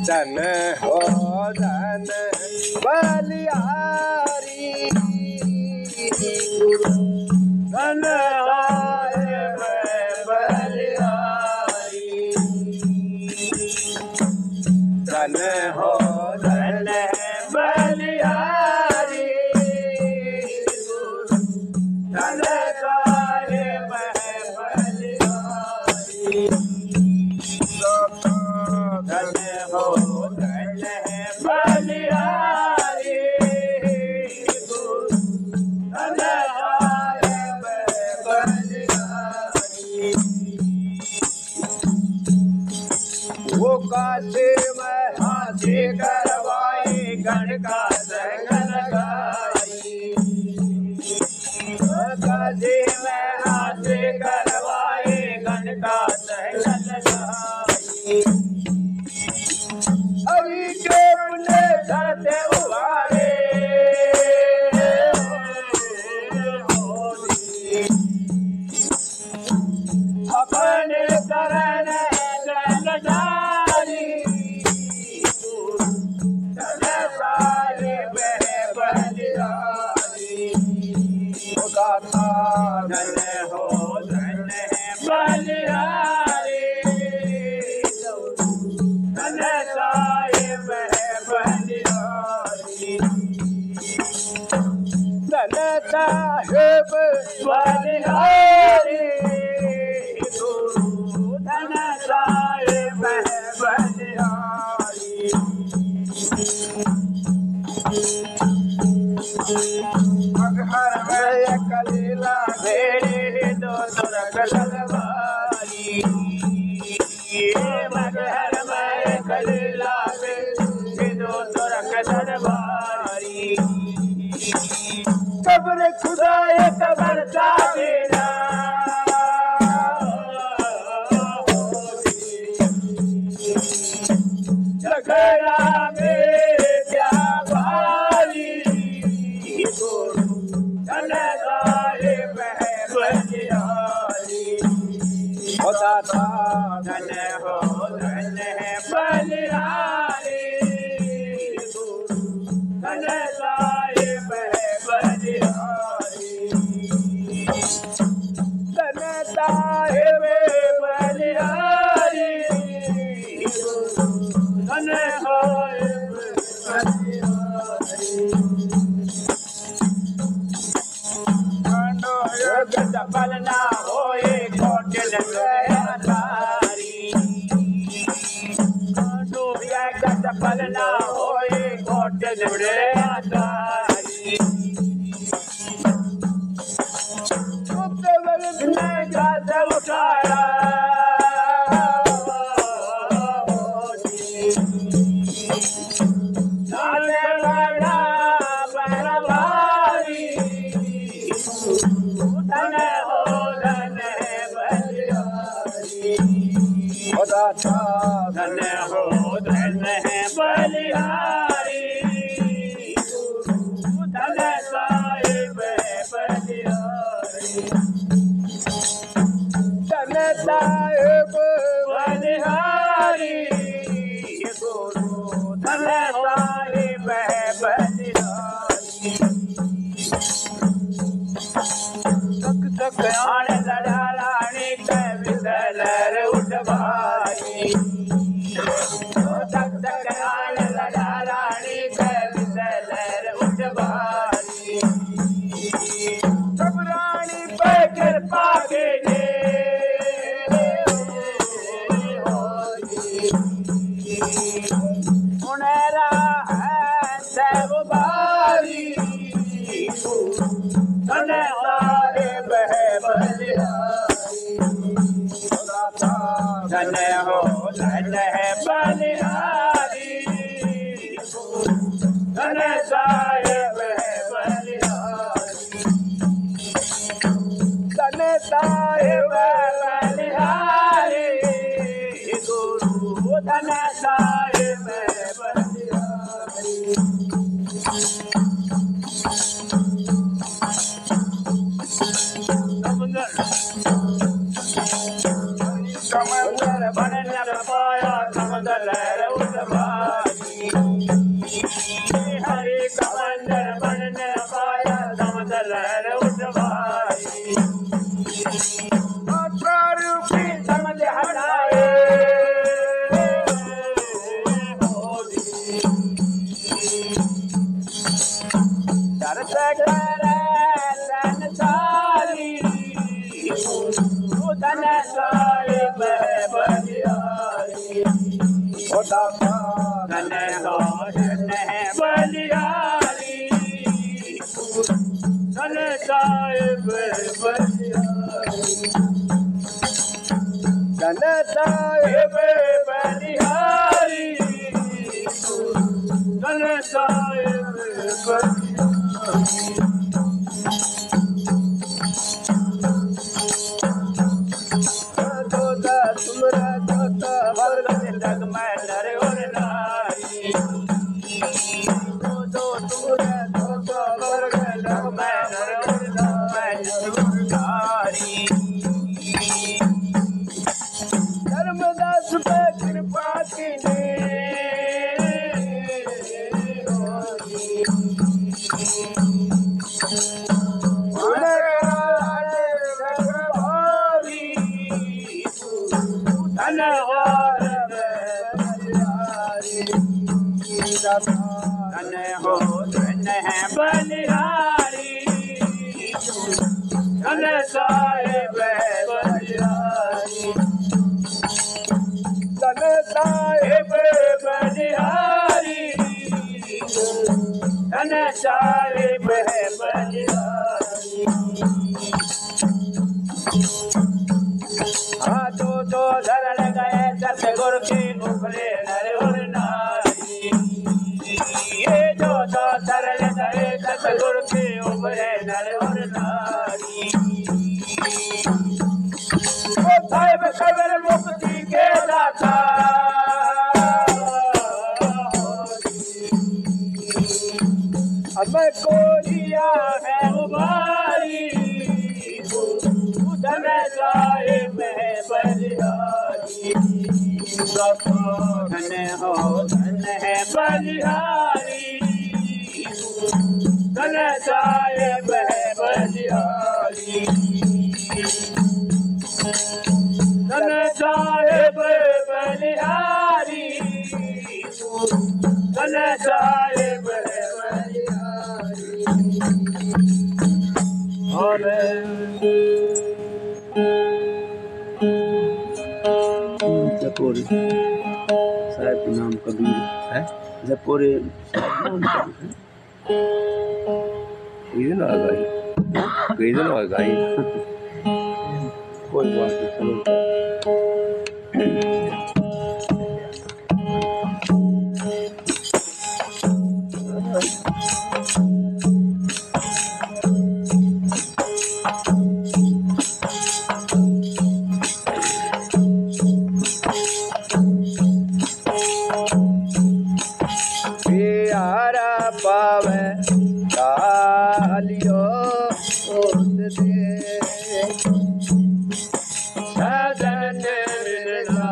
धन हो धन बलिहारी धन हाय बलिहारी धन हो धन बलिहारी धन हाय बलिहारी धन हो धन बलिहारी धन हाय बलिहारी वो काशी में हाथी करवाई गण का संगन गाई काशी में हाथी करवाई गण का संगन गाई अभी के मुझे धरते उबारे अपने शरण जलधारी धन सारे बलिहारी गाथा धन हो धन बलिहारी धन साहिब बलिहारी धन साहिब बलिहारी धन साहिब बलिहारी मगहर में कलीला भेड़ी दो दुर्ग तलवारी मगहर में कलीला भेड़ी दो दुर्ग तलवारी कब्र खुदा कब्र साबिरा झगड़ा में भारी धन साहिब बलिहारी होता था धन हो धन बलिहारी धन साहिब बलिहारी धन साहिब बलिहारी धन साहिब बलिहारी जपल ना होए कोटिल गयारी जपल ना होए कोटिल गयारी ने गाज उठाया नाले बड़ा बलवारी धन हो धन बलिहारी धन हो धन बलिहारी धन साहिब बलिहारी धन साहिब बलिहारी धन साहिब बलिहारी तक आण लड़ारानी के विदलर उठवाई तक आण लड़ारानी के विदलर उठवाई सब रानी पे कृपा के दे उनेरा है सब बारी धन साहिब बलिहारी धन हो धन बलिहारी धन साहिब बलिहारी धन साहिब बलिहारी गुरु धन साहिब बलिहारी कमंदर बन न पाया समंदर लहर उठ भारी हरे कमंदर बन न पाया समंदर लहर उठ भारी रूपी समझ हटाए धन साहिब बलिहारी धन बलिहारी धन साहिब बलिहारी धन साहिब बलिहारी धन साहिब बलिहारी तुमरा दोता वर्ग जग में नर और नारी दो तुमरा दोता वर्ग जग में नर और नारी धर्मदास पे कृपा कीने धन हो धन है बलिहारी धन साहिब बलिहारी धन साहिब बलिहारी धन साहिब बलिहारी हाथों तो धरण गए सतगुरु के उपले नर और नारी ये जो तो धरण गए सतगुरु के उपले नर और नारी वो साहिब खबर मुक्ति के दाता हमें को दिया है उबारी धन साहिब बलिहारी धन हो धन है बलिहारी धन साहिब बलिहारी धन साहिब बलिहारी धन साहिब बलिहारी और जयपुर साहब के नाम कबीर है जयपुर गाई कोई बात नहीं पावे कालियो सदन मिलना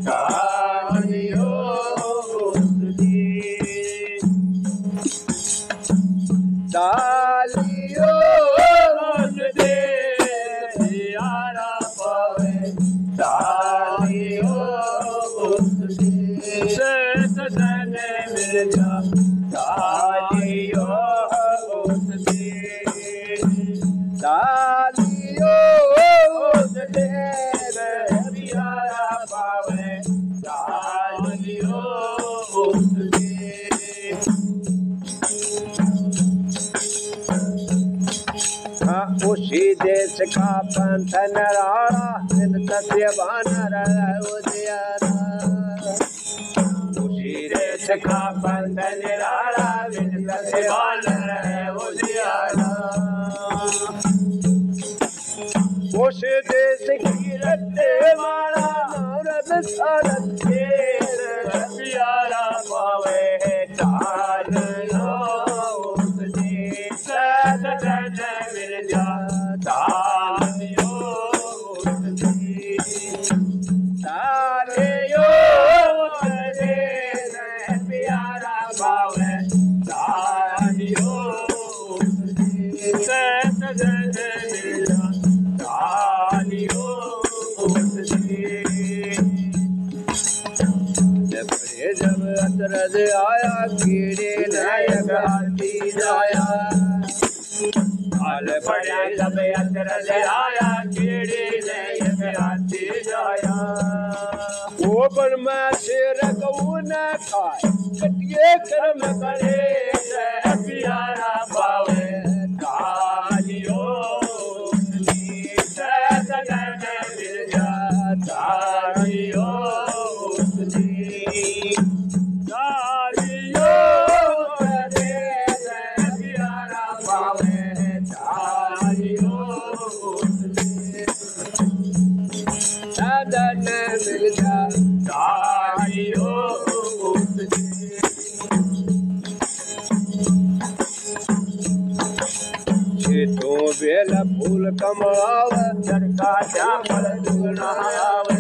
कालियो कालियो दे यारा पावे कालियो सदन मिलना कालियो कालियो दे बिहारा पावे कालियो उसी देश का पंथ नराड़ा दिन सत्य बानर उजियारा देश का पंथ निराला बिन सत्य उजियारा उस देश की रट्टे वाला औरत सारत रसियारा पावे तार लो उस देश सदन मिल जा तार लो उस देश डालियो उपदेश प्यारा पावे डालियो उपदेश डालियो जब अतरज आया कीड़े नायक हाथी जाया हाल पड़ा जब अतरज आया कीड़े नायक हाथी जाया वो बर्मा शेर कऊ न खाए कटिए कर्म करे प्यारा पावे डालियो डालियो तो बेला फूल कमलावे चरका चावल दुगनावे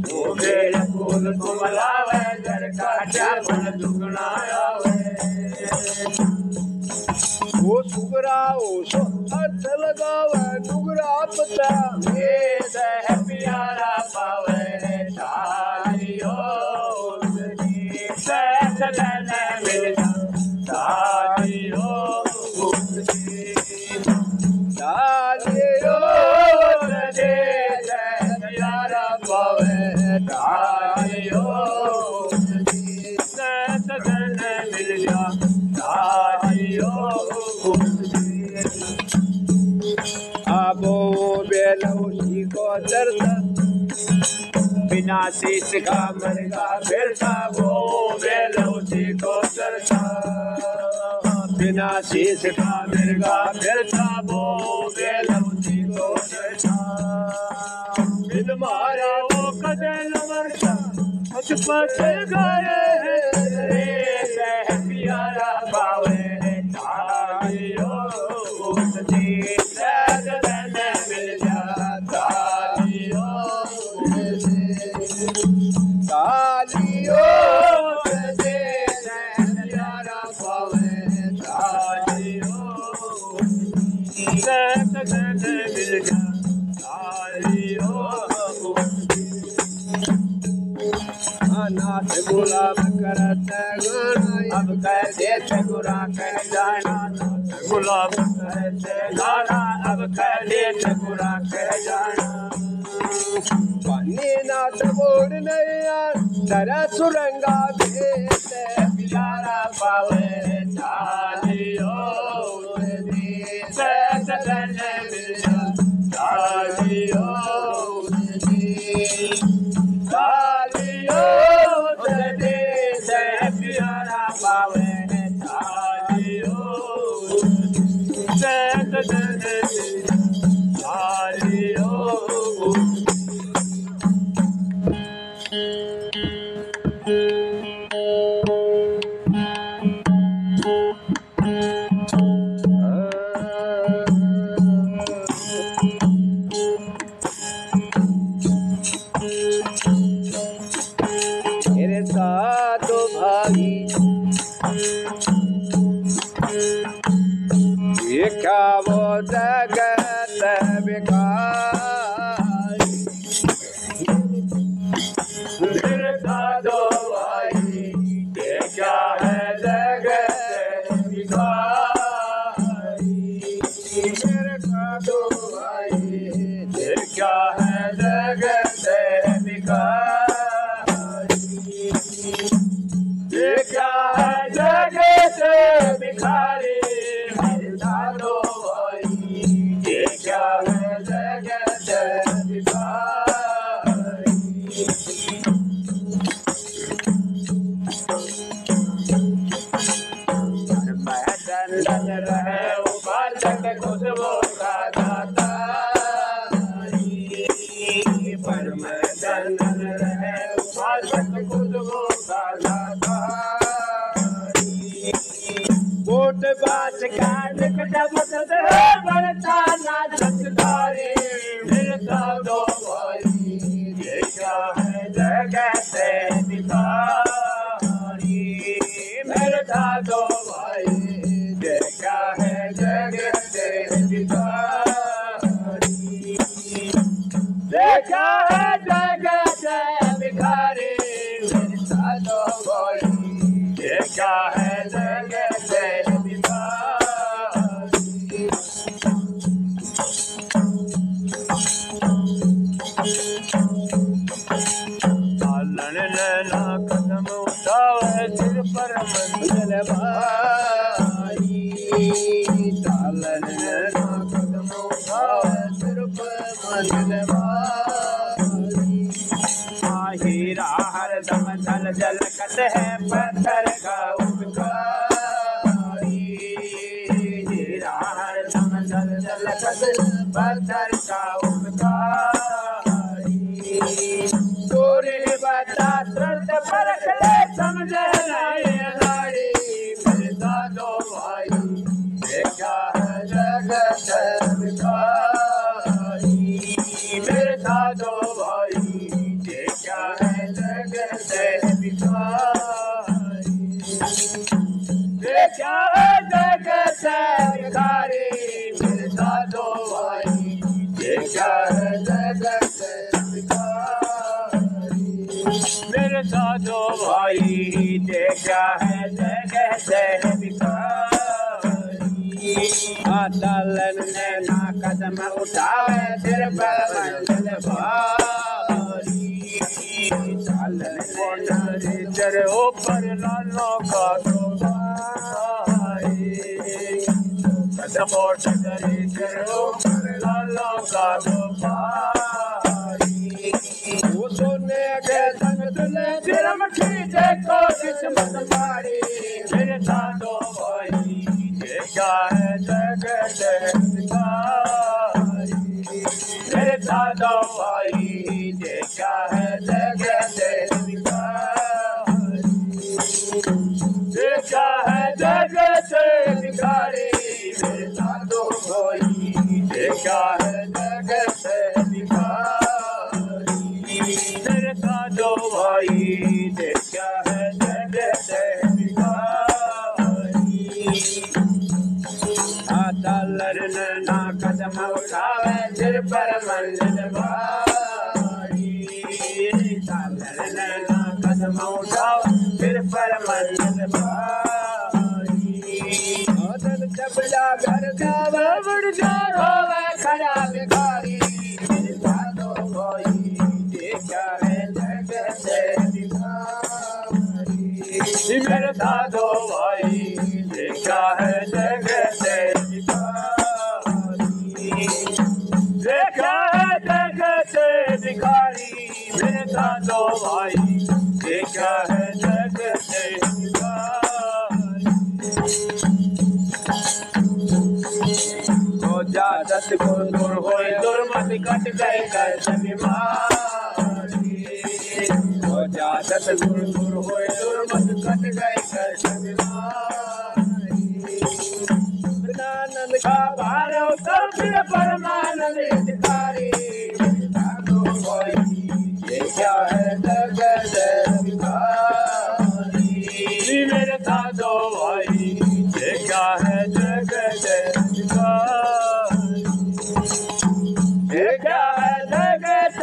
तो बेला फूल कमलावे चरका चावल दुगनावे वो सुगरा ओ सो अर्थ लगावे दुगरा पता ये सह प्यारा पावे डालियो सदन मिल डालियो डालियो दे प्यारा पावे डालियो सदन मिल जा डालियो आबो बेलौसी को दर्शन बिना शीश का मरगा फिरता वो बेलौसी को दर्शन बिना शीश का मिर्गा फिरता वो बेलौसी को दर्शन बिन मारा वो कदल वर्षा मुझ पर गए रे प्यारा पावे डालियो सदन मिल जा डालियो डालियो प्यारा पावे डालियो सदन मिल जा डालियो नाथ गुलाब करत गाना अब कैसे ठगुरा कह जाना गुलाब करत गाना अब कैसे ठगुरा कह जाना पानी नाथ बोल नैया तेरा सुरंगा भेद प्यारा पावे डालियो सदन मिल जा डालियो डालियो प्यारा पावे डालियो सदन डालियो मेरे साथ भाई ये क्या वो जगत बेकार मेरे साथ भाई ये क्या है जगत बेकार मेरे साथ भाई ये क्या है जगत बेकार ये क्या है जगत भिखारी मेरे दादो भाई ये क्या है जगत भिखारी दंडन रहे उपासक खुशबू का दाता परम दंडन रहे उपासक खुशबू का दाता कोट बाज का निकट बदल बढ़ता ना सत्कारी मिलता दो भाई जगह से भिखारी मेरे साधो भाई देखा है जगह से भिखारी देखा है जगह से भिखारी मेरे साधो भाई देखा है जगह से भिखारी चालन लेना कदम उठावे सिर पर मंजिल भाई चालन लेना कदम उठावे सिर पर मंजिल भाई हीरा हर दम जल जल कट है पत्थर का उपकारी हीरा हर दम जल जल कट पत्थर का उपकारी तोरे बता तुरंत परख ले समझे नहीं अनाड़ी मेरे साधो भाई देखा है जगत भिखारी मेरे साधो भाई देखा है जगत भिखारी देखा है जगत भिखारी मेरे साधो भाई देखा है जगत मेरे साधो भाई देखा है जगह से भिखारी चालन ने ना कदम उठावे सिर पर मंजिल भारी चालन ने तेर ऊपर लालों का भाई कदम उठा करे तेर ऊपर लालों का भाई वो सोने के संग तुले सिरम खींचे को किस्मत मारी मेरे साधो भाई देखा है जगत भिखारी मेरे साधो भाई देखा है जगत भिखारी देखा है जगत भिखारी मेरे साधो भाई देखा है जगत भिखारी मेरे साधो भाई देखा है जगत भिखारी चालन ना कदम उठावे सिर पर मंजिल भारी चालन ना कदम उठावे सिर पर मंजिल भारी आदन चबला घर का बड़ जार होवे खड़ा भिखारी मेरे साधो भाई देखा है जगत भिखारी मेरे साधो भाई देखा है जगत भिखारी देखा है जगत भिखारी मेरे साधो भाई देखा है जगत भिखारी तो जादत को दूर होए दुर्मत कट गए कर बीमारी तो जादत दूर दूर होए दुर्मत कट गए कर बीमारी आनंद का भार उतर फिर परमानंद अधिकारी साधो भाई देखा है जगत भिखारी मेरे साधो भाई देखा है जगत भिखारी देखा है जगत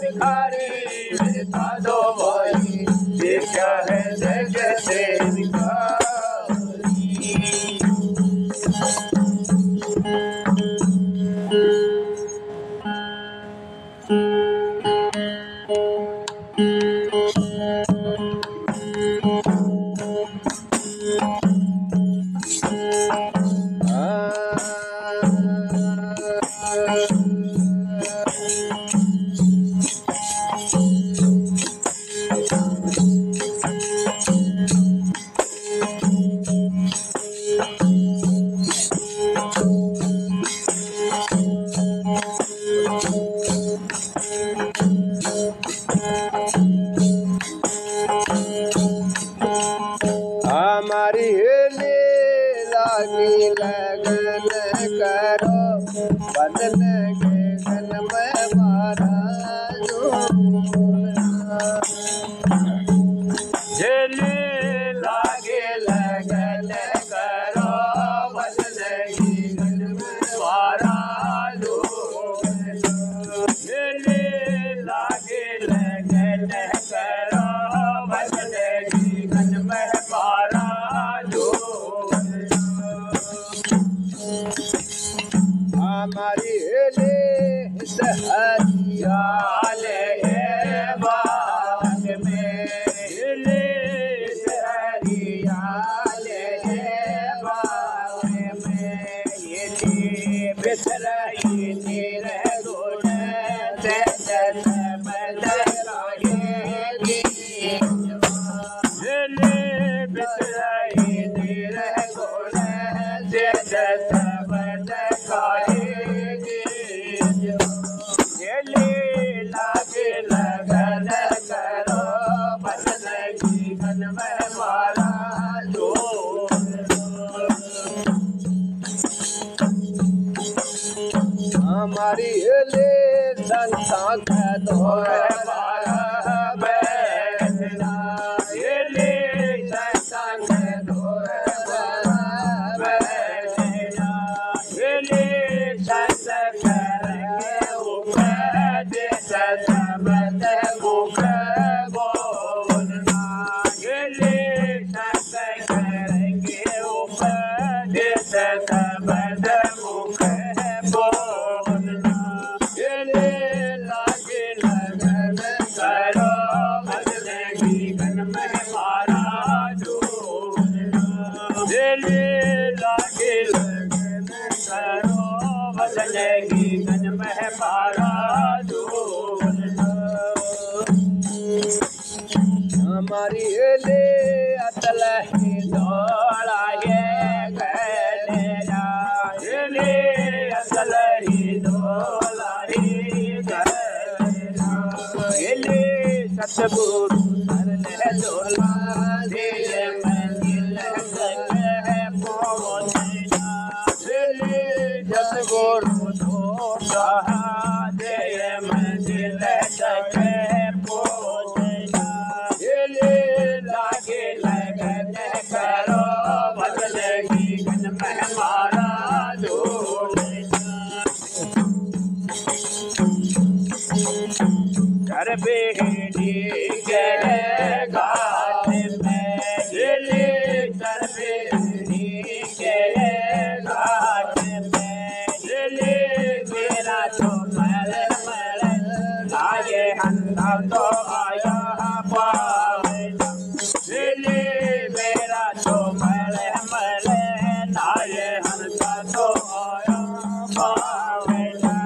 भिखारी मेरे साधो भाई देखा है जगत भिखारी हमारी लागी लगन करो बदन के गन में मारा जो करो भजन जीवन में पारा जो हमारी ले हरियाल बाग में ले हरियाल बाग में ये बिसराई नीर गुण से बिसराई नीर गुण से लागे लगन करो भजन जीवन में मारा जो हमारी ले संता का दौर बैठना ले संता के दौर बैठना ले संत करेंगे उपदेश शब्द मुख बोलना ले संत करेंगे उपदेश शब्द मुख बोलना ले लागे लगन करो भजन जीवन में मारा जोड़ना ले लागे लगन करो भजन जीवन में मारा जोड़ना हमारी ले अतल ही दौड़ाए गलेना ले असल ही दौड़ाए गलेना ले सतगुरु सरने दौला दे मंजिल तक पहुंचना ले सतगुरु दौला दे मंजिल तक पहुंचना ले लागे लगन करो भजन जीवन में मारा जोड़ना कर बेड़ी के घाट में ले कर बेड़ी के घाट में ले मेरा तो मर लागे हंदा तो आया पावेना ले मेरा तो मर लागे हंदा तो आया पावेना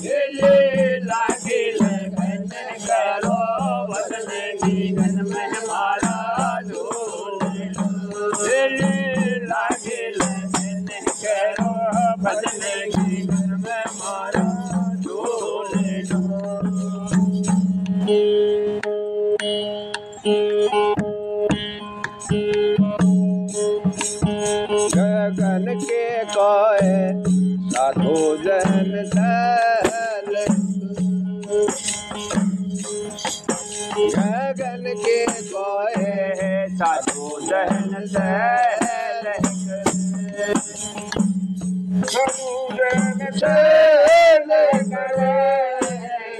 ले लागे लगन करो भजन जीवन में मारा जोड़ना ले लागे लगन करो भजन जीवन में मारा जोड़ना गगन के कोय साधु जन दल गगन के कोय साधु जन दल साधु जन दल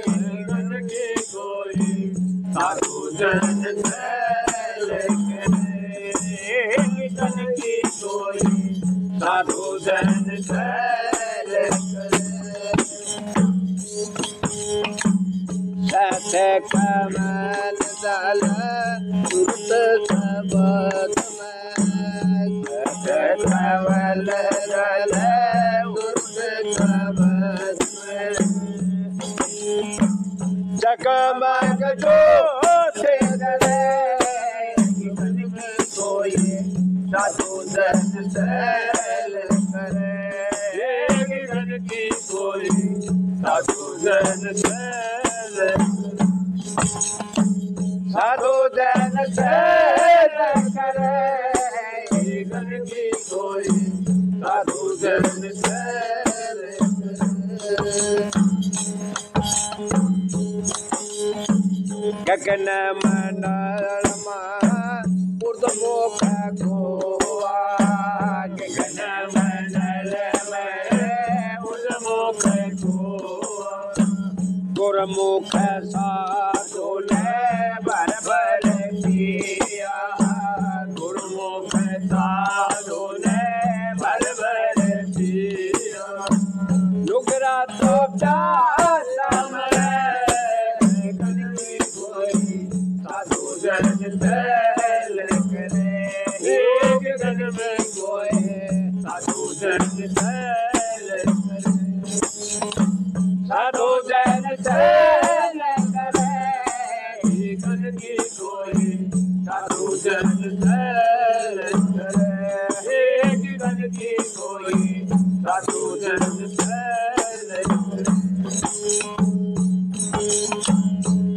गगन के कोई साधु जन दल गगन के कोई साधु जन दल सत कमल दल सुत सबद कमल दल सुत सबद जगमग ज्योति कोई साधु जन दल करे गगन की कोई साधु जन दल साधु जन दल करे गगन की कोई साधु जन दल गगन मंडल उर्दमुख गोवा गगन मंडल में उर्मुख गुरमुख साधु सैल करे, एक दिन में कोई साधु जन सैल करे, साधु जन सैल करे, एक दिन की कोई साधु जन सैल करे, एक दिन की कोई साधु जन सैल करे।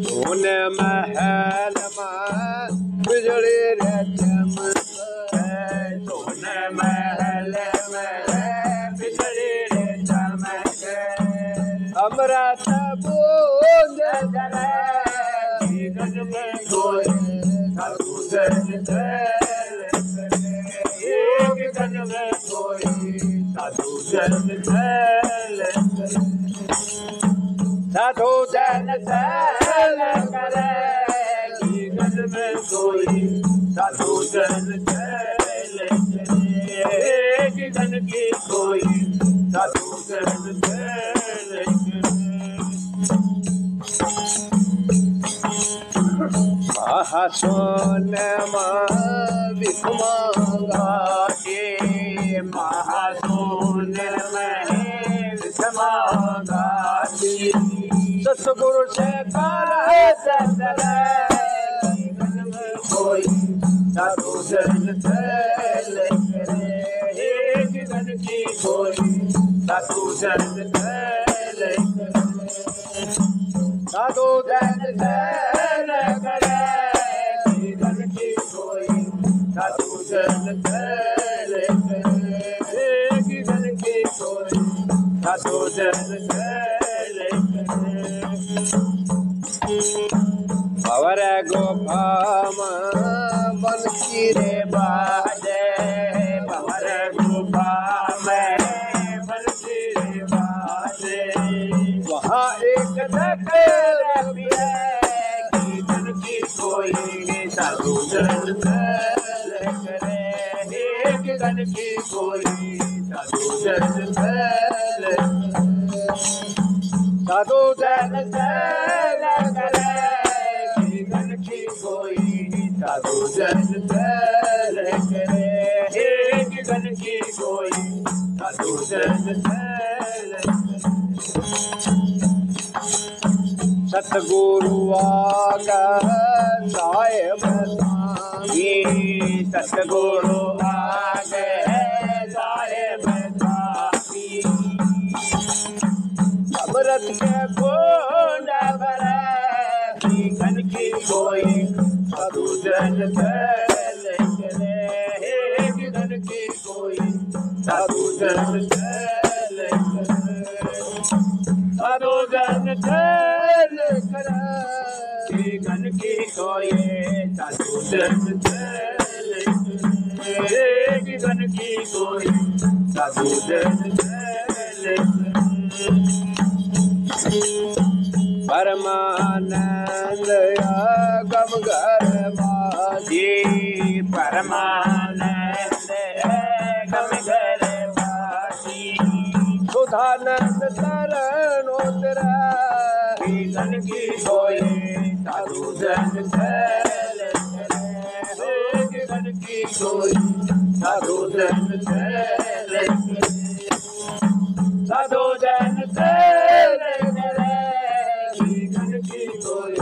सोन महल में बिजली रे चमके, सोन महल में बिजली रे चमके, अमृत बूंद जले, एक दिन में कोई साधु जन सैल करे, एक दिन में कोई साधु जन सैल करे, साधु जन सैल करे, एक दिन में कोई साधु जन सैल करे, एक दिन की कोई साधु जन सैल करे। महासोन विख मांगा के महासोन में विषमागा जी, सतगुरु से कर कोई साधु जन सैल करे, एक दिन की कोई साधु जन सैल करे, साधु जन सैल करे, एक दिन की कोई साधु जन सैल करे, एक दिन की कोई साधु जन सैल करे। अवर गोफा बन की रे बाजे भंवर गुफा में बंसी बाजे, वहाँ एक कीर्तन की कोई साधु जन सैल करे, एक दिन की कोई साधु जन सैल करे, साधु जन सैल करे, कीर्तन की कोई साधु जन सैल करे, एक दिन की कोई साधु जन सैल करे। सतगुरु आगा साहेब ये सतगुरु आ गए साहेब साथी, अमृत के गोंड भरे, कीर्तन की कोई साधु जन सैल करे, एक दिन की कोई साधु जन सैल करे, साधु जन सैल करे, कीर्तन की कोई साधु जन सैल करे, एक दिन की कोई साधु जन सैल करे। परमानंद गम घर जी परमानंद गम घर बासी, सुधानंद तरणोत्तरा कीर्तन की कोई साधु जन सैल करे, कीर्तन की कोई साधु जन सैल करे, साधु जन सैल करे, कीर्तन की कोई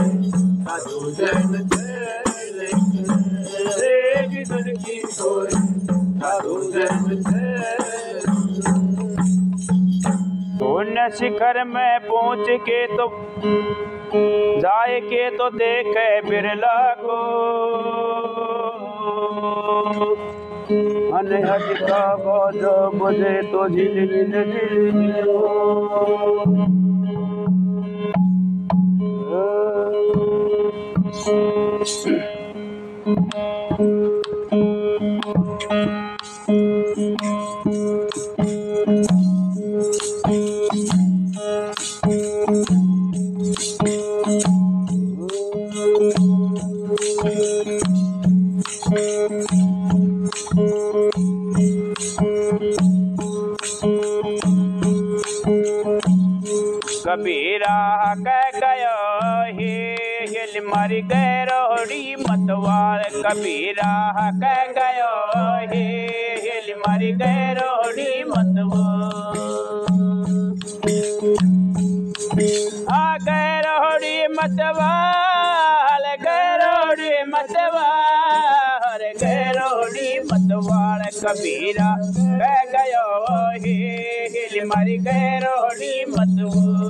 साधु जन सैल करे, कीर्तन की कोई साधु जन सैल करे। पुण्य शिखर में पहुँच के तो जाए के तो देखे बिरला को, अनहद का बोझो बुझे तो झिल मिल कबीरा कह गयो हे हिल मारी गैरोड़ी मतवाल कबीरा कह गयो हे हिल मारी गैरोड़ी मतवाल गैरोड़ी मतवाल गैरोड़ी मतवाल गैरोड़ी मतवाल कबीरा कह गयो हे हिल मारी गैरोड़ी मतवाल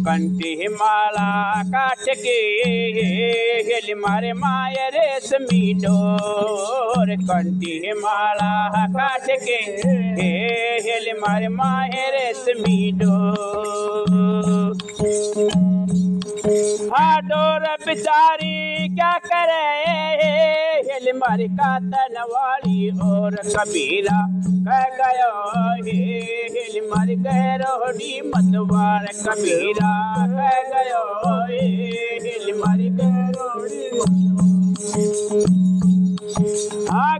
कंठी माला काट के हिल मारे माया रेशमी डोर कंठी माला काट के हिल मारे माया रेशमी डोर डोर बिचारी क्या करे हिल मारी कातन वाली और कबीरा कह गयो हिल मारी गैरोड़ी मतवाल कबीरा कह गयो हिल मारी गैरोड़ी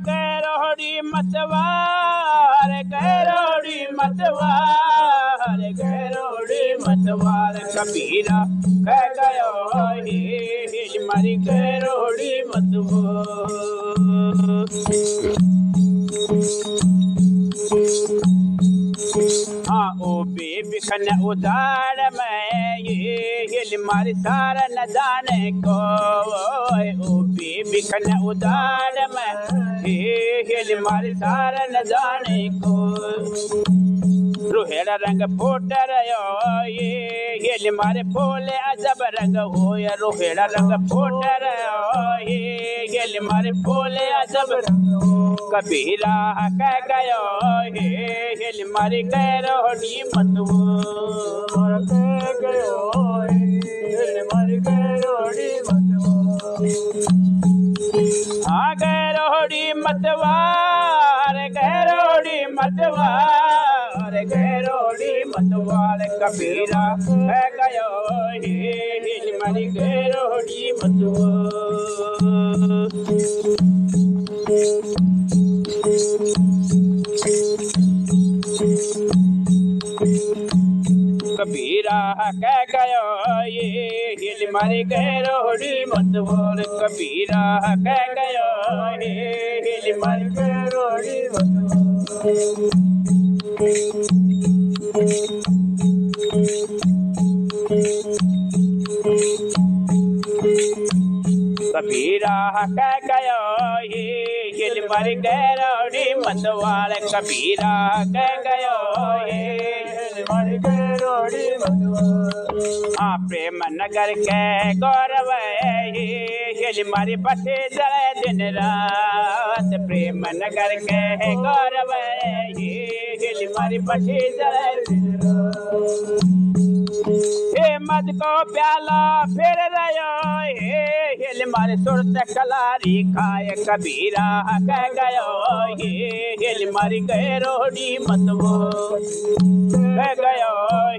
गैरोड़ी मतवाल गैरोड़ी मतवाल गैरोड़ी मतवाल कबीरा कह गयो हिल मारी गैरोड़ी मतवाल ओ बेबी खन उदार में ये हिल मारी सारा न जाने को ओ बेबी खन उदार में ये हिल मारी सारा न जाने को रोहेड़ा रंग फोट रयो ये हिल मारे फूले अजब रंग हो या रोहेड़ा रंग फोट रयो ये हिल मारे फूले अजब रंग कबीरा कह गयो हिल मारी गैरोड़ी मतवाल कह गयो हिल मारी गैरोड़ी मतवाल गैरोड़ी मतवाल गैरोड़ी मतवाल गैरोड़ी मतवाल कबीरा कह गयो हिल मारी गैरोड़ी मतवाल कबीरा कह गयो हिल मारी गैरोड़ी मतवाल कबीरा कह गयो हिल मारी गैरोड़ी मतवाल कबीरा कह गयो हिल मारी गैरोड़ी मतवाल कबीरा कह गयो हिल मारी गैरोड़ी मतवाल प्रेम नगर के गौरव हिल मारी बसे जले दिन रात प्रेम नगर के गौरव हिल मारी बसे जले दिन रात हे मद को प्याला फिर रयो हिल मारे सुरत कलारी खाए कबीरा कह गयो हिल मारी गैरोड़ी मतवाल कह गयो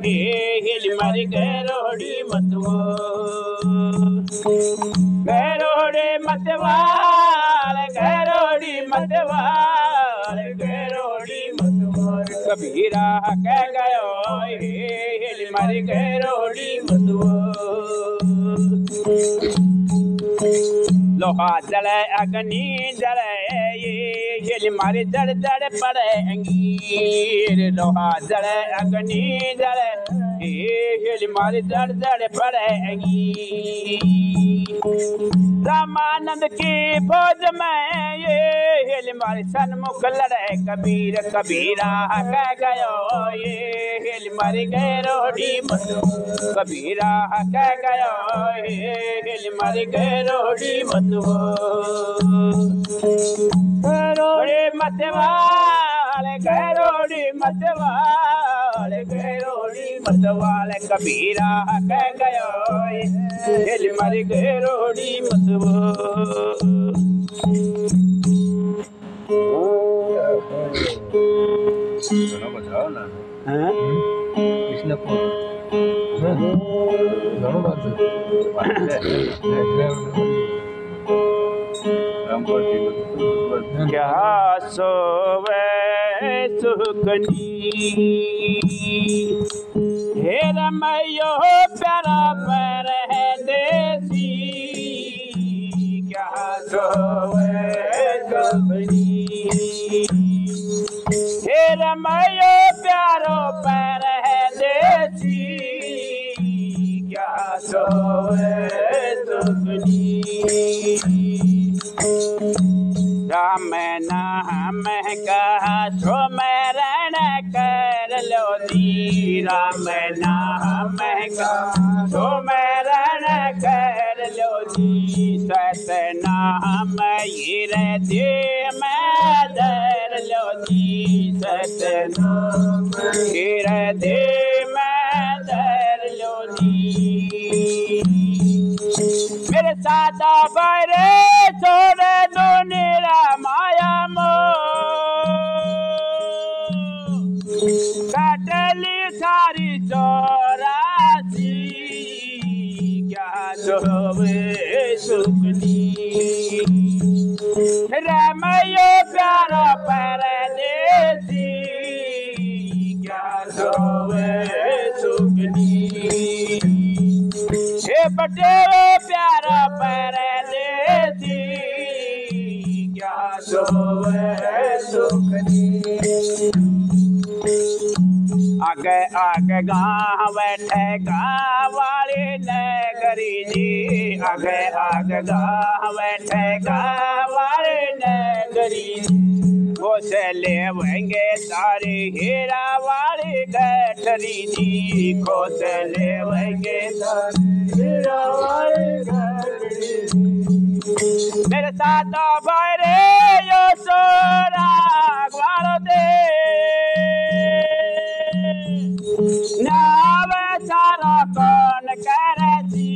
हिल मारी गैरोड़ी मतवाल गैरोड़ी मतवाल गैरोड़ी मतवाल गैरोड़ी मतवाल कबीरा कह गयो हिल मारी गैरोड़ी मतवाल लोहा जले अग्नि जले हिल मारी जड़ जड़ पड़े अंगीर लोहा जले अग्नि जले हिल मारी जड़ जड़ पड़े अंगीर रामानंद की फौज में ये हिल मारी सन्मुख लड़े कबीर कबीरा कह गयो हिल मारी गैरोड़ी मतवाल कबीरा कह गयो हिल मारी गैरोड़ी मतवाल गैरोड़ी मतवाल गैरोड़ी मतवाल गैरोड़ी मतवाल कबीरा कह गयो हिल मारी गैरोड़ी मतवाल क्या सोवे सुकनी हे रमैयो प्यारा परदेसी क्या सोवे सुकनी हे रमैयो प्यारो परदेसी क्या सोवे सुकनी राम नाम कहा सो मरण कर लो दी राम नाम कहा सो मरण कर लो दी सतनाम हृदय में धर लो दी सतनाम हृदय में धर लो दी मेरे सादा बरे छोड़ दो निरा माया मो कटली सारी चौरासी क्या सोवे सुकनी रमैयो प्यारा परदेसी क्या सोवे सुकनी हे बटे प्यारा परदेसी क्या सोवे सुकनी आगे आगे गाँव बैठे गाँव वाली नगरी जी आगे आगे गाँव बैठे गाँव वाली नगरी से लेवेंगे सारी हीरा वाली गठरी जी खो से लेवेंगे सारी हीरा वाली गठरी मेरे साथ भरे यो सोरा ग्वालो दे नाव सारा कौन करे जी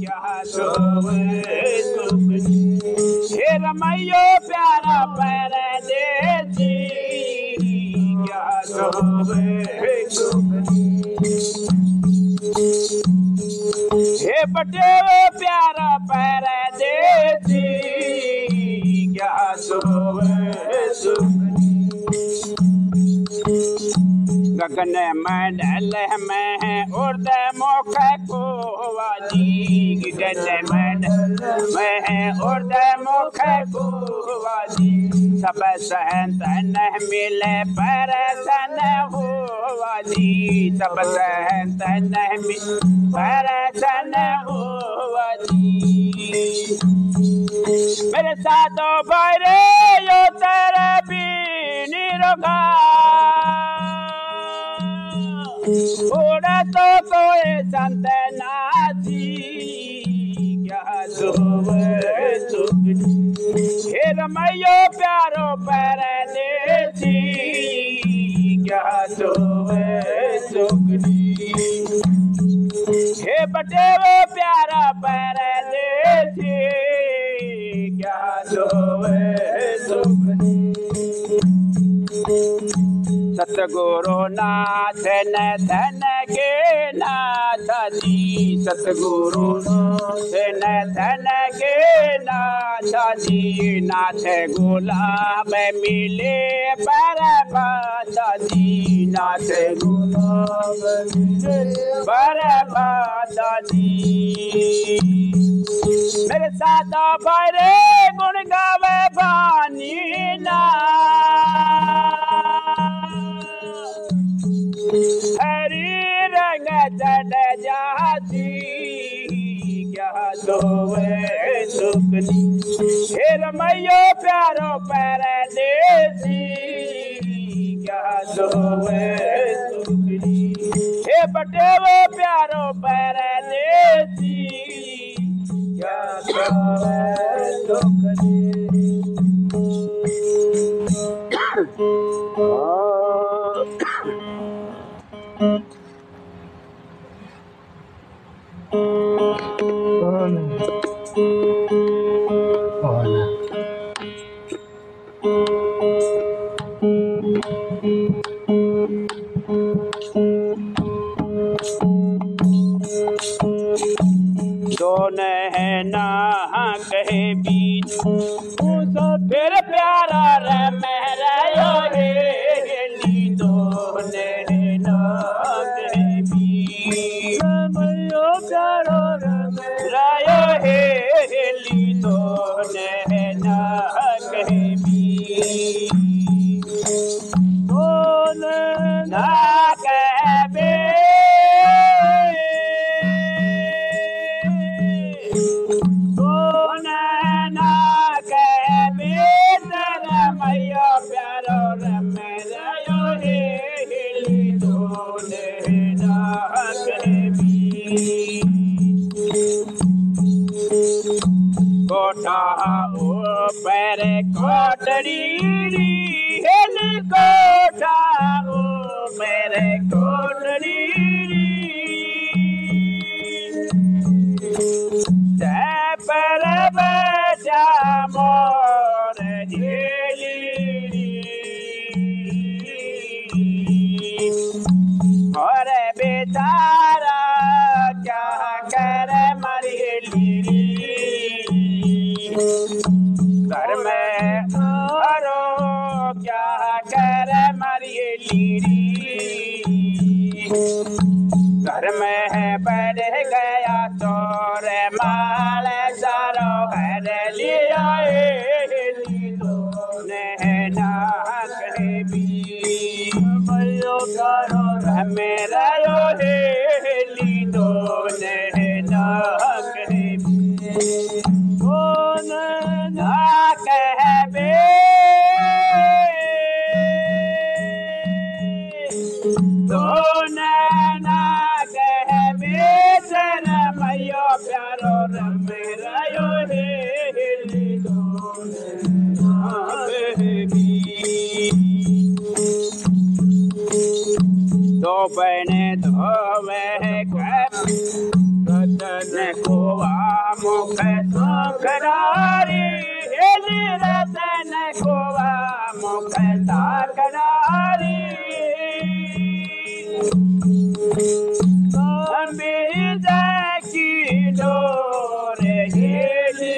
क्या सोवे सुकनी हे रमैयो प्यारा परदेसी क्या सोवे सुकनी हे बटे प्यारा परदेसी क्या सोवे सुकनी गगन मंडल में उर्द मुख को वाजी गगन मंडल में उर्द मुख को वाजी सब सहन मिले पर सन हो वाजी सब सहन मिले पर सन हो वाजी मेरे साथ भरे यो तेरे बीनी रोगा उड़ा तो कोई संत नाची क्या सोवे सुकनी हे रमैयो प्यारो परदेसी क्या सोवे सुकनी हे बटे प्यारा परदेसी क्या सोवे सुकनी सतगुरु नाथ न धन के नाथ जी सतगुरु न धन के नाथ जी नाथ गुलाब मिले पर बात जी नाथ गुलाब मिले पर बात जी मेरे साथ भरे गुण गावे पानी ना हरी रंग चढ़ जाती क्या सोवे सुकनी हे रमैयो प्यारो परदेसी क्या सोवे सुकनी हे बटे प्यारो परदेसी क्या सोवे सुकनी दोन है ना कहे बीच फिर प्यारा रे मेरा यो हे कोटड़ी हेली कोठा ओ मेरे कोटड़ी पर बचा मोर झेली और बेचारा क्या कर मरेली घर में करो क्या कर मरेली घर में बढ़ गया चोर माल सारो घर लिया भयो करो मेरा यो हेली दो कौन ना कहबे दोन ना कहबे शरमयो प्यारो मेरा यो हेली दो दो बने धोवे रतन कोवा मुख सोखरारी हेली रतन कोवा मुख साकरारी बीज की डोर हेली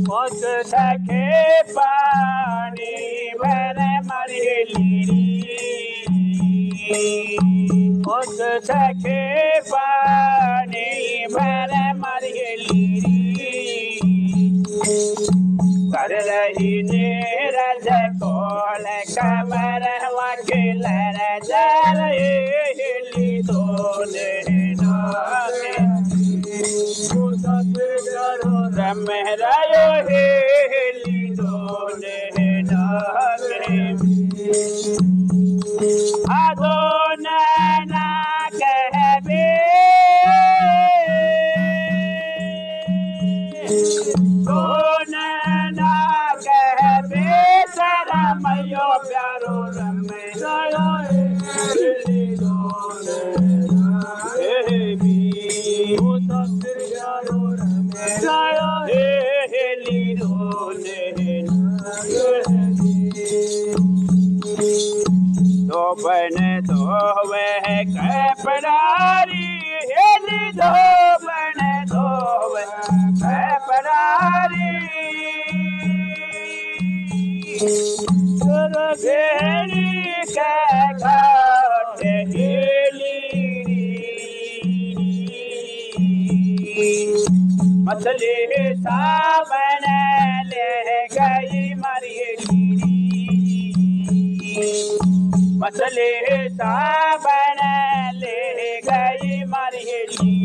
मुझ सखे पानी भर मरेली मुझ सखे पानी भर मरेली कर रही नीरज कोल कमर वकील जल हेली दोन मेरा यो हेली दोन दोन ना कहबे दोन ना कहबे शरमयो प्यारो मेरा हेली दोन हेली दोन दो बन दो वह कपड़ारी हेली दो बन दो वह कपड़ारी घेरी के घाट हेली मछली सावन ले गई मरेली मछली सावन ले गई मरेली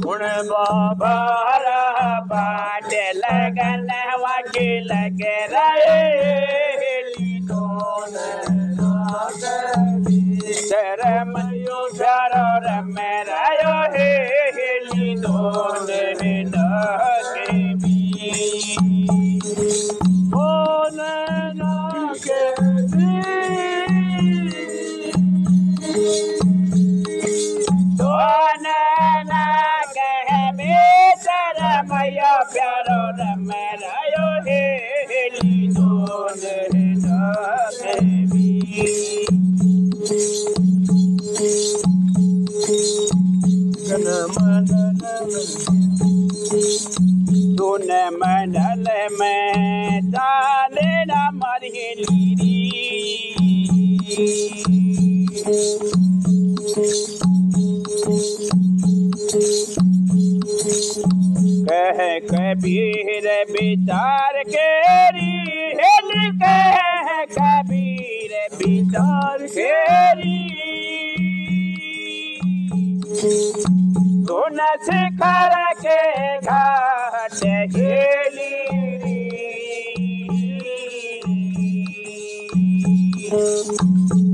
गुण बाबारा बाट लगन वकील के रहेली दोन शरमयो प्यारो मेरा यो हेली दोन दोन ना कहबे शरमयो प्यारो मेरा यो हेली दोन दोन मंडल में डाले न मरेली कह कबीर विचार केरी हेली कह कबीर विचार केरी दोन शिखर के घाट हेली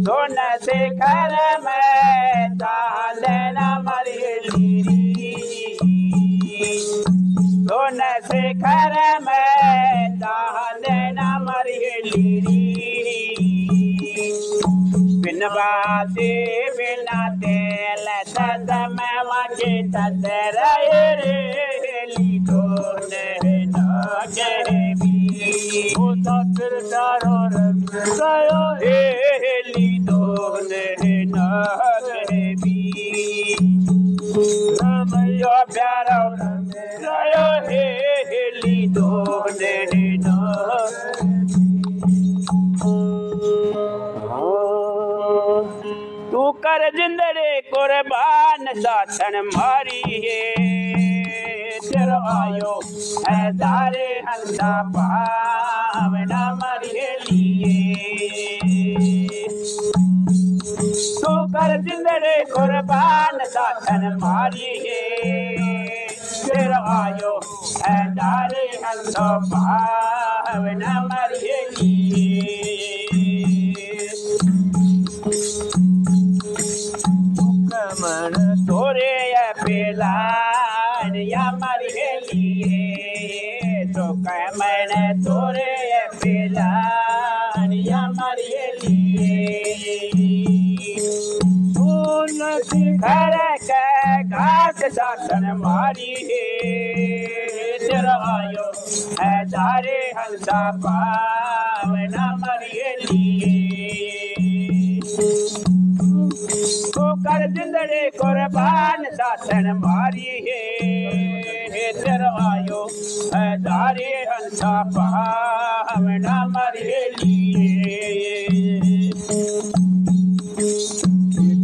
दोन शिखर में डाले न मरेली सातिर चारो रंग गयो हेली दोने नागे भी रमयो प्यारो रंग गयो हेली दोने नागे तू कर जिंदड़े कुर्बान साथन मारी है तेरो आयो है दारे हंसा पावना मारी लिए तू कर जिंदड़े कुर्बान साथन मारी है तेरो आयो है दारे हंसा पावना मारी लिए मन तोरे या पेलान या मारी लिए तो कह मैंने तोरे या पेलान या मारी लिए घर के घाट साथन मारी है तेरा आयो है दारे हंसा पावना मारी लिए कर जिंदड़े कुर्बान साथन मारी है तेरो आयो है दारे हंसा पावना मारी लिए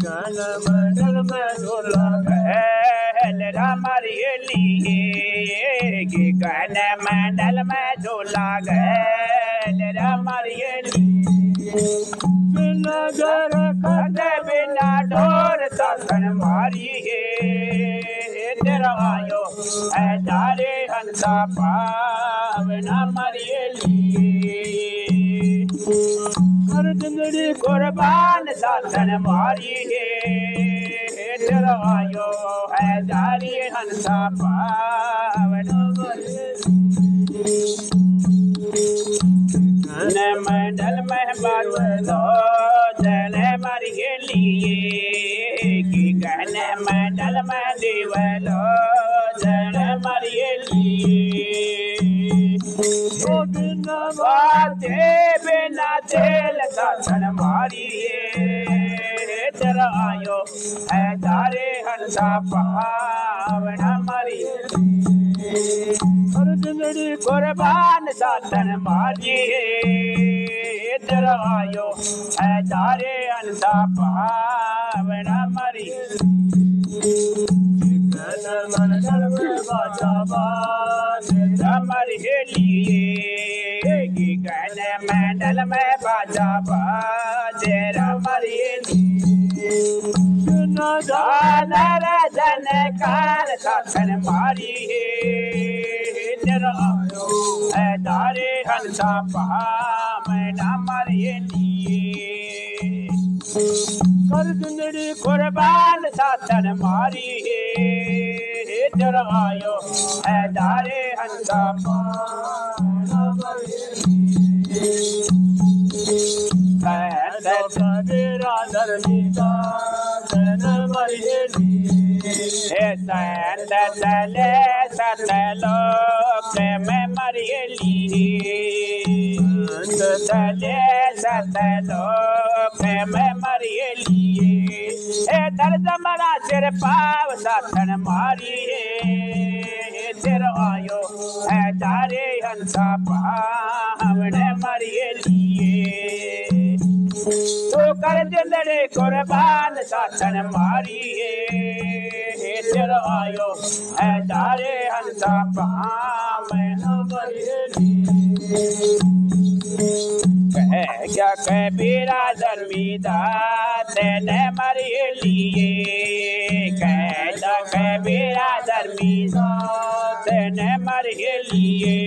गन मंडल में झूला गहलरा मारी लिए गन मंडल में झूला गहलरा मारी लिए नगर खड़े बिना डोर साथन मारी है तेरा आयो है दारे हंसा पावना मारी लिए हर जिंदड़ी कुर्बान साथन मारी है तेरा आयो है दारे हंसा पावना न मंडल में बादलो जन मरी लिए कि गहन मंडल में देवलो जन मरी लिए बिना तेल साथन मारी तेरा आयो है दारे हंसा पावना मारी जिंदड़ी कुर्बान साथन मारी तेरा आयो है दारे हंसा पावना मारी मंडल में बाजा मारी लिए गहन मंडल में बाजा बाजेरा मारी जनकार साथन मारी तेरा आयो है दारे हंसा पावना मारी लिए कर जिंदड़ी कुर्बान साथन मारी तेरा आयो है दारे हंसा पावना मारी कबीरा धर्मीता जन मरी संत चले सतलोक में मरी चले सतलोक में मरी लिए दर्जमरा सिर पाव साथन मारी सिर आयो है दारे हंसा पावने मरी लिए तो कर जिंदड़े कुर्बान साथन मारी तेरा आयो है दारे हंसा पावना मारी क्या कबीरा धर्मीदार तेने मरी लिए कहता कबीरा धर्मीदार तेने मरी लिए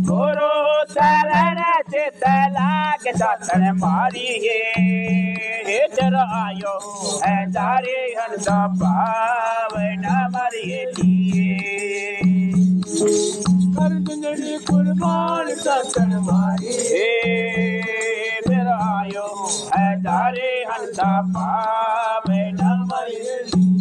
गुरु शरण चितला के साथन मारी तेरा आयो है दारे हंसा पावना मारी लिए कर जिंदड़ी कुर्बान साथन मारी तेरा आयो है दारे हंसा पावना मारी लिए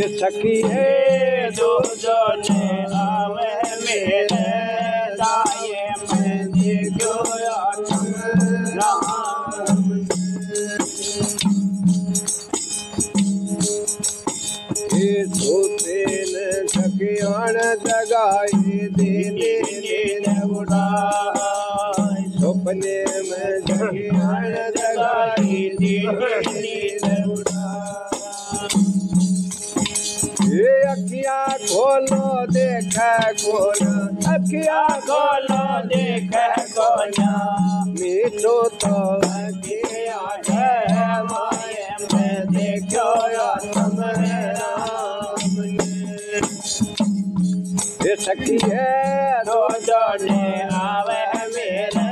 सखिए जो जोने आवे मेरे दाए में देखो राम सोतेन सखियान जगाई दीन उड़ाई सपने में सखियान जगाई दीन ये अखिया खोलो देख कौन अखिया खोलो देख कौन मीठो तो अखिया है माए में देखो ये सखी है दो जोड़े आवे मेरे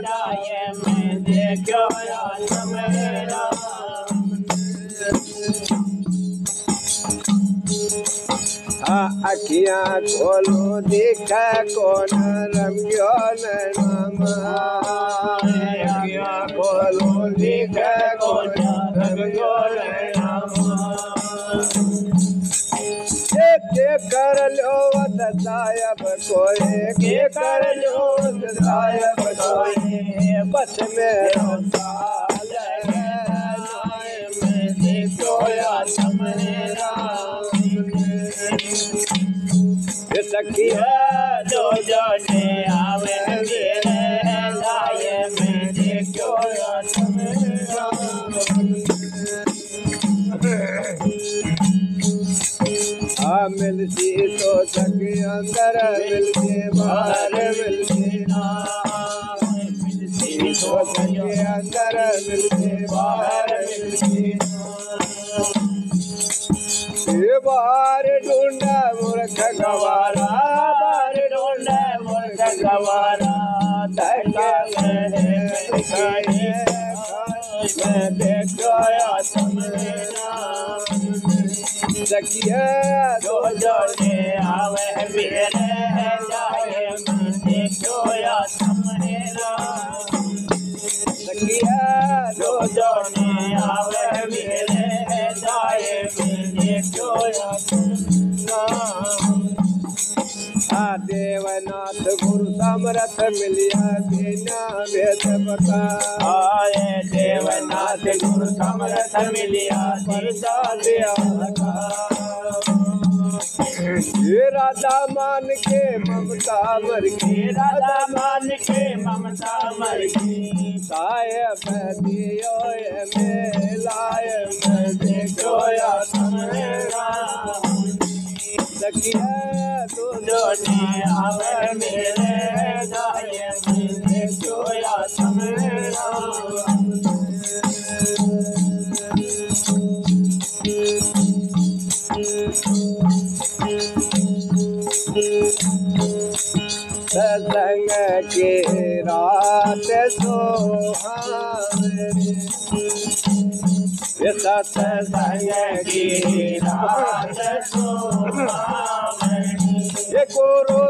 दाए में देखो मेरा अखियां खोलो देख कौन रंगियो नाम अखियां खोलो देख कौन रंगियो नाम के कर लो सायब कोई के कर लो सायब कोई बस में देखो सखी है दो जोड़े आवे मेरे दाए में देखो मिलती तो सखी अंदर मिलती बाहर मिलती मिलती तो सखी अंदर मिलती बाहर मिलती बाहर ढूंढा मूर्ख गवारा बाहर ढूंढे मूर्ख गवारा मैं देखो सखिया दो जोड़े आवे मेरे दाए में देखो सखिया दो जोड़े आवे मेरे दाए में देखो देवनाथ गुरु समरथ मिलिया बिना वेद बता आए देवनाथ गुरु समरथ मिलिया परदा दिया ये राधा मान के ममता मर की राधा मान के ममता मर की साहेब दियो मेलाय में देखो मेरा सखिया तू जोड़े आवे मेरे दाए में देखो मेरा सत्संग के रात सोहावनी सत्संग की रात सोहावनी ये गुरु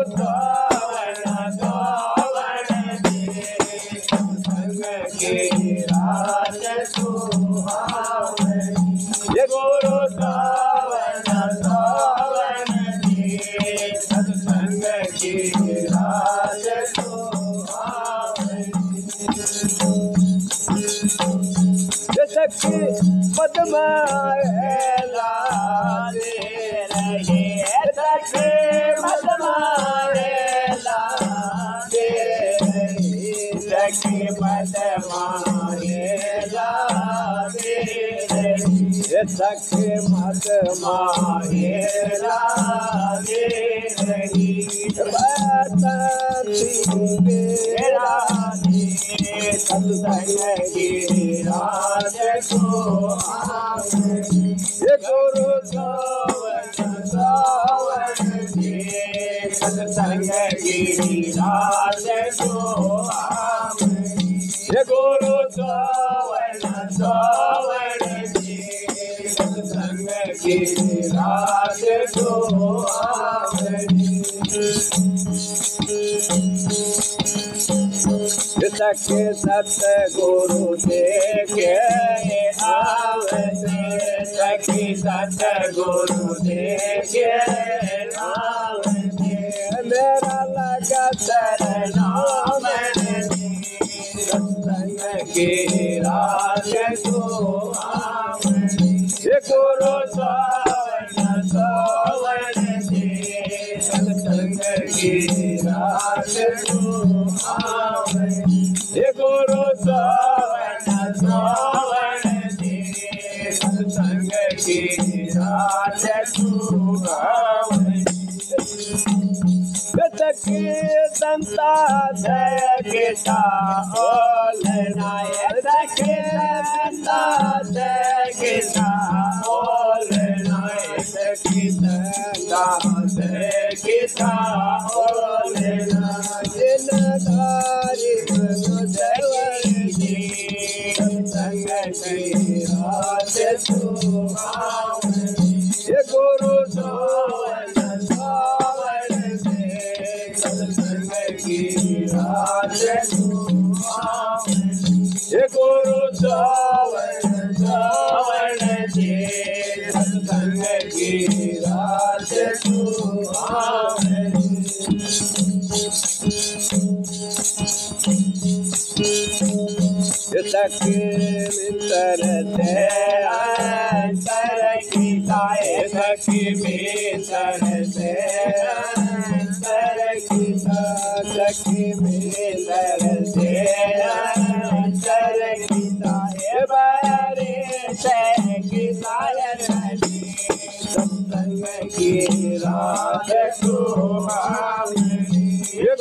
सत्संग की रात सोहावनी ये गुरु सत्संग की रात सोहावनी सखी पद्माला दे रहे सखी मदमारेला दे रहे सखी मदमारेला दे रहे सखी मत मारेला दे रही मेरा सत्संग की रात को ये गुरु सत्संग की रात को ये गुरु सत्संग की रात को सके सतगुरु देखे आवते सखी सतगुरु देखे आवते मेरा लगा नाम सत्संग की रात को आवते गुरु सोवन सोवन दे सत्संग की रात को आवते गुरु सोवन सोवन दे सत्संग की रात को आवते सखी संता जय गीता बोलनाय सखी संता जय गीता बोलनाय सखी संता जय गीता बोलनाय जिनधारी जय जी संग की रात सुहावनी गुरु सोवन सोवन दे सत्संग की रात सुहावनी गुरु सोवन सोवन दे सत्संग की रात सुहावनी सखी मित्र से अंतर की ताए सखी मित्र से अंतर की सखी मित्र से अंतर की ताए बारे से की ताए सत्संग की रात सुहावनी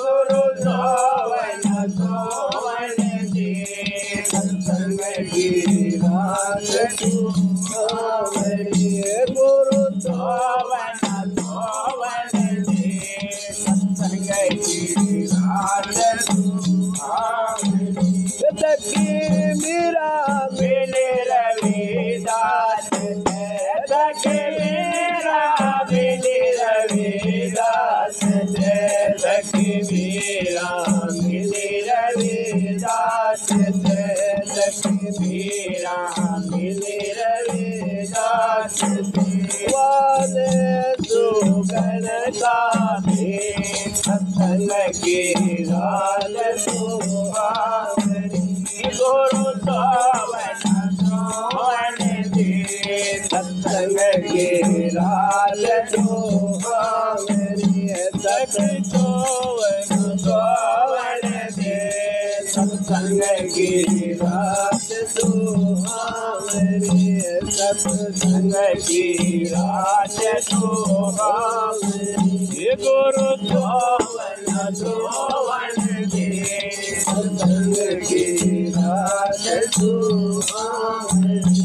गुरु सोवन सोवन दे सत्संग की रात सुहावनी गुरु सोवन सोवन दे सत्संग की रात सुहावनी सखी मेरा मिले रविदास सखी मेरा मिले रविदास सखी मेरा मिले रविदास सखी मेरा मिले रविदास वाले सुगन साधे सत्संग की रात सुहावनी गुरु सोवन सोवन दे सत्संग की रात सुहावनी सखी सोवन सोवन दे सत्संग की रात सुहावनी सत्संग की रात सुहावनी गुरु सोवन सोवन दे सत्संग की रात सुहावनी